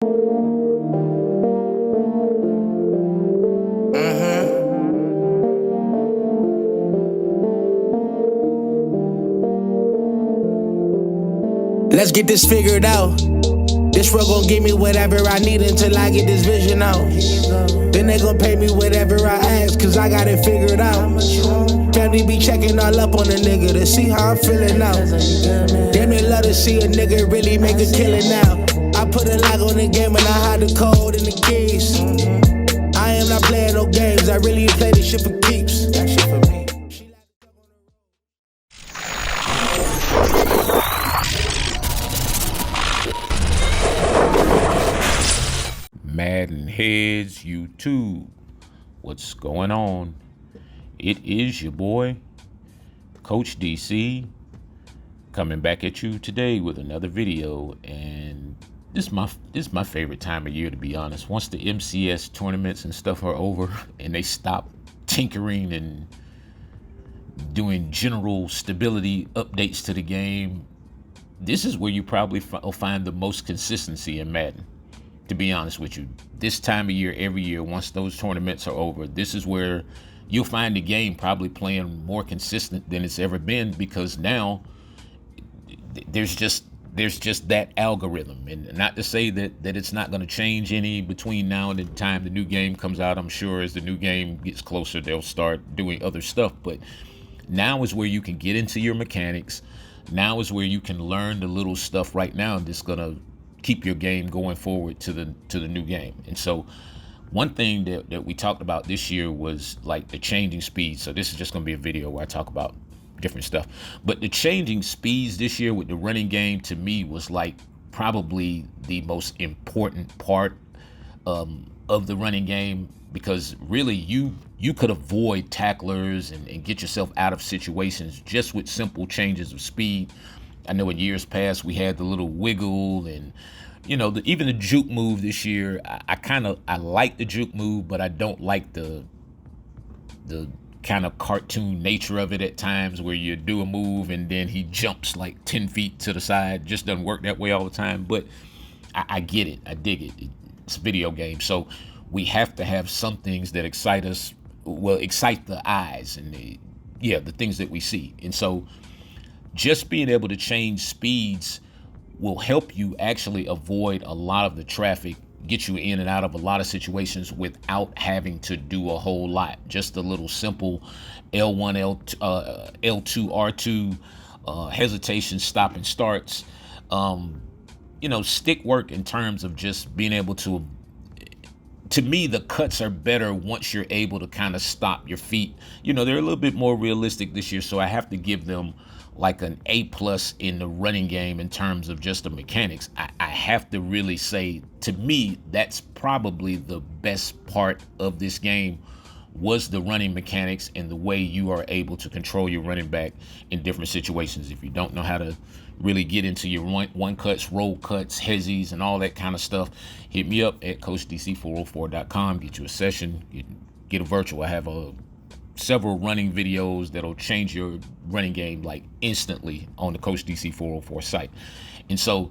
Let's get this figured out. This world gon' give me whatever I need until I get this vision out. Then they gon' pay me whatever I ask, cause I got it figured out. Family be checking all up on a nigga to see how I'm feeling now. Damn, they love to see a nigga really make a killing now. I put a lock on the game and I hide the code and the keys. I am not playing no games, I really play this shit for keeps. That shit for me. MaddenHeadz YouTube, what's going on? It is your boy, Coach DC, coming back at you today with another video. And this is my favorite time of year, to be honest. Once the MCS tournaments and stuff are over and they stop tinkering and doing general stability updates to the game, this is where you probably will find the most consistency in Madden. To be honest with you, this time of year, every year, once those tournaments are over, this is where you'll find the game probably playing more consistent than it's ever been, because now there's just that algorithm. And not to say that it's not going to change any between now and the time the new game comes out. I'm sure as the new game gets closer, they'll start doing other stuff. But now is where you can get into your mechanics. Now is where you can learn the little stuff right now that's going to keep your game going forward to the new game. And so one thing that we talked about this year was like the changing speeds. So this is just going to be a video where I talk about different stuff. But the changing speeds this year with the running game, to me, was like probably the most important part of the running game, because really you could avoid tacklers and get yourself out of situations just with simple changes of speed. I know in years past we had the little wiggle and, you know, even the juke move this year. I like the juke move, but I don't like the kind of cartoon nature of it at times, where you do a move and then he jumps like 10 feet to the side. It just doesn't work that way all the time, but I get it. I dig it. It's a video game. So we have to have some things that excite us, excite the eyes and the things that we see. And so just being able to change speeds will help you actually avoid a lot of the traffic, get you in and out of a lot of situations without having to do a whole lot. Just a little simple L1, L2, R2, hesitation, stop and starts. Stick work in terms of just being able to me, the cuts are better once you're able to kind of stop your feet. They're a little bit more realistic this year, so I have to give them like an A+ in the running game in terms of just the mechanics. I have to really say, to me, that's probably the best part of this game, was the running mechanics and the way you are able to control your running back in different situations. If you don't know how to really get into your one cuts, roll cuts, hezzies, and all that kind of stuff, hit me up at CoachDC404.com. Get you a session, get a virtual. I have several running videos that'll change your running game like instantly on the Coach DC 404 site. And so,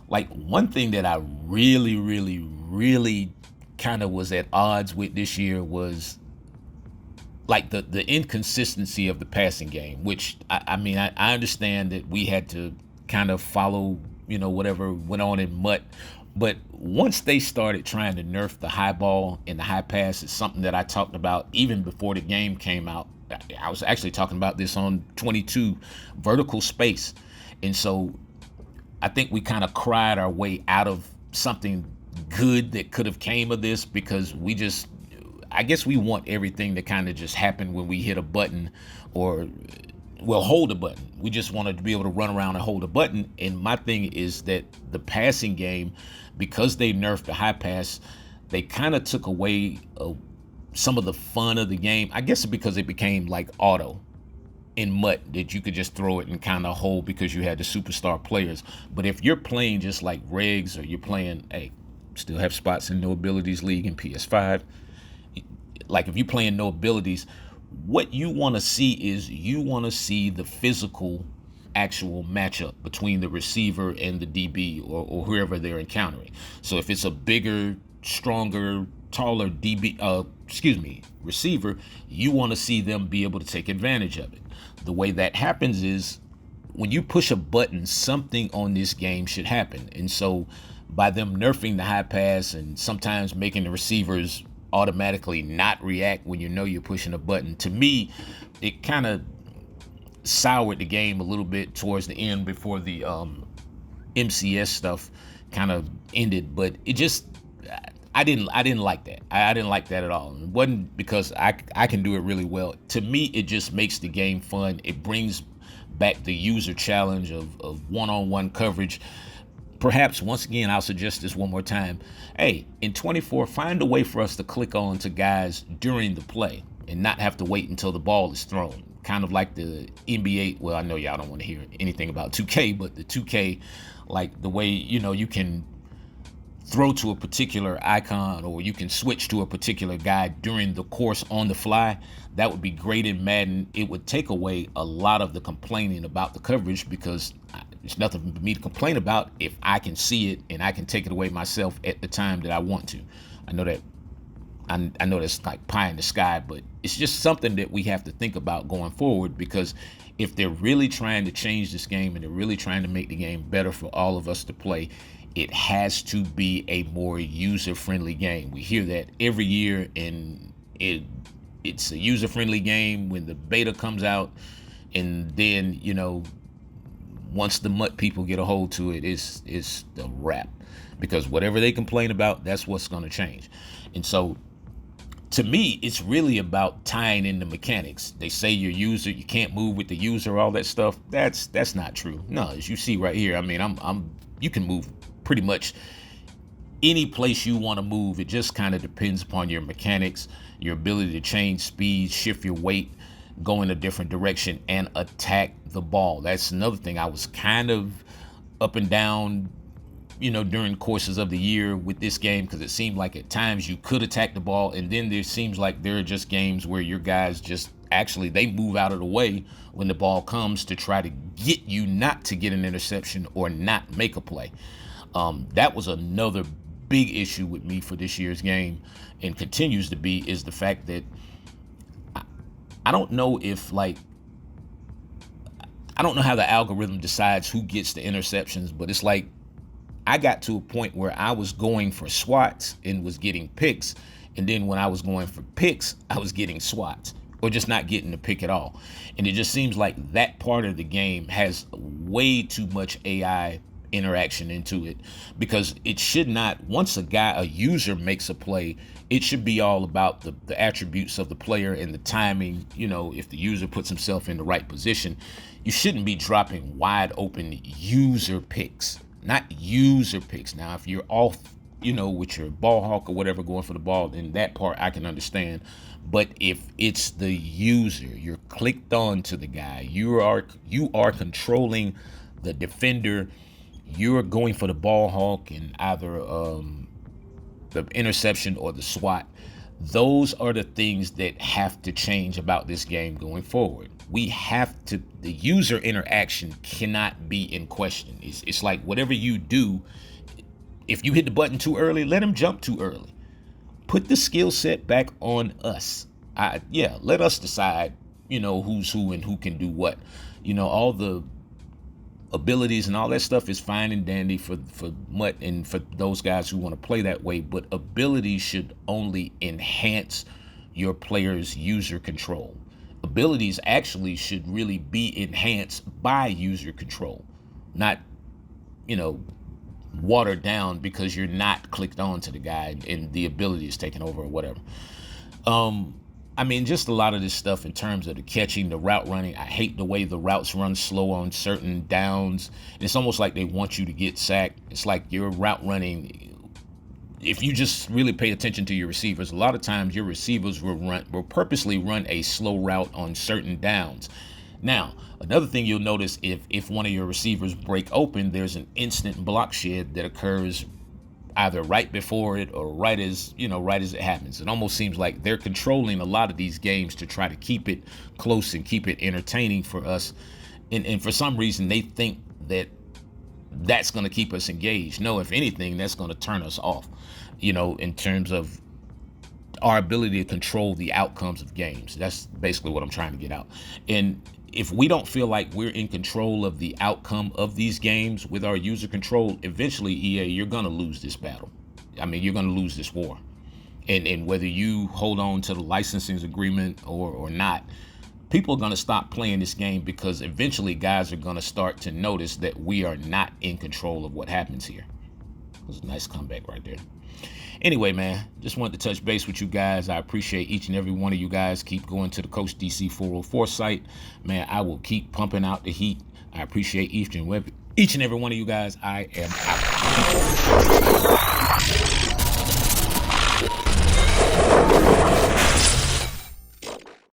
like, one thing that I really, really, really kind of was at odds with this year was like the inconsistency of the passing game, which I mean, I understand that we had to kind of follow, whatever went on in MUT. But once they started trying to nerf the high ball and the high pass, it's something that I talked about even before the game came out. I was actually talking about this on 22, vertical space. And so I think we kind of cried our way out of something good that could have came of this, because I guess we want everything to kind of just happen when we hit a button, or hold a button. We just wanted to be able to run around and hold a button. And my thing is that the passing game, because they nerfed the high pass, they kind of took away some of the fun of the game. I guess because it became like auto in MUT, that you could just throw it and kind of hold because you had the superstar players. But if you're playing just like regs, or you're playing, still have spots in No Abilities League and PS5. Like, if you're playing No Abilities, what you want to see is the physical actual matchup between the receiver and the DB or whoever they're encountering. So if it's a bigger, stronger, taller receiver, you want to see them be able to take advantage of it. The way that happens is when you push a button, something on this game should happen. And so by them nerfing the high pass and sometimes making the receivers automatically not react when you know you're pushing a button, to me, it kind of soured the game a little bit towards the end before the MCS stuff kind of ended. But it just, I didn't like that. I didn't like that at all. It wasn't because I can do it really well. To me, it just makes the game fun. It brings back the user challenge of one-on-one coverage. Perhaps, once again, I'll suggest this one more time. Hey, in 24, find a way for us to click on to guys during the play and not have to wait until the ball is thrown. Kind of like the NBA. Well, I know y'all don't want to hear anything about 2K, but the 2K, like the way, you can throw to a particular icon or you can switch to a particular guy during the course on the fly. That would be great in Madden. It would take away a lot of the complaining about the coverage because there's nothing for me to complain about if I can see it and I can take it away myself at the time that I want to. I know that's like pie in the sky, but it's just something that we have to think about going forward, because if they're really trying to change this game and they're really trying to make the game better for all of us to play, it has to be a more user-friendly game. We hear that every year, and it's a user-friendly game when the beta comes out, and then, once the MUT people get a hold to it, it's a wrap, because whatever they complain about, that's what's going to change. And so, to me, it's really about tying in the mechanics. They say your user, you can't move with the user, all that stuff. That's not true. No, as you see right here, I mean, you can move pretty much any place you want to move. It just kind of depends upon your mechanics, your ability to change speed, shift your weight, go in a different direction, and attack the ball. That's another thing. I was kind of up and down, during courses of the year with this game, because it seemed like at times you could attack the ball, and then there seems like there are just games where your guys just actually, they move out of the way when the ball comes to try to get you not to get an interception or not make a play. That was another big issue with me for this year's game, and continues to be, is the fact that I don't know how the algorithm decides who gets the interceptions, but it's like I got to a point where I was going for swats and was getting picks, and then when I was going for picks, I was getting swats or just not getting the pick at all. And it just seems like that part of the game has way too much AI interaction into it, because it should not, once a user makes a play, it should be all about the attributes of the player and the timing. If the user puts himself in the right position, you shouldn't be dropping wide open user picks, not user picks. Now, if you're off, with your ball hawk or whatever going for the ball, then that part I can understand. But if it's the user, you're clicked on to the guy, you are controlling the defender, you're going for the ball hawk and either the interception or the SWAT. Those are the things that have to change about this game going forward. The user interaction cannot be in question. It's like whatever you do, if you hit the button too early, let him jump too early. Put the skill set back on us. Let us decide, who's who and who can do what. All the abilities and all that stuff is fine and dandy for MUT and for those guys who want to play that way, but abilities should only enhance your player's user control. Abilities actually should really be enhanced by user control, not, watered down because you're not clicked on to the guy and the ability is taken over or whatever. Just a lot of this stuff in terms of the catching, the route running. I hate the way the routes run slow on certain downs. It's almost like they want you to get sacked. It's like your route running, if you just really pay attention to your receivers, a lot of times your receivers will purposely run a slow route on certain downs. Now, another thing you'll notice, if one of your receivers break open, there's an instant block shed that occurs either right before it or right as it happens. It almost seems like they're controlling a lot of these games to try to keep it close and keep it entertaining for us And for some reason, they think that that's going to keep us engaged. No, if anything, that's going to turn us off, in terms of our ability to control the outcomes of games. That's basically what I'm trying to get out. And if we don't feel like we're in control of the outcome of these games with our user control, eventually, EA, you're going to lose this battle. I mean, you're going to lose this war. And whether you hold on to the licensing agreement or not, people are going to stop playing this game, because eventually guys are going to start to notice that we are not in control of what happens here. It was a nice comeback right there. Anyway, man, just wanted to touch base with you guys. I appreciate each and every one of you guys. Keep going to the Coach DC 404 site. Man, I will keep pumping out the heat. I appreciate each and every one of you guys. I am out.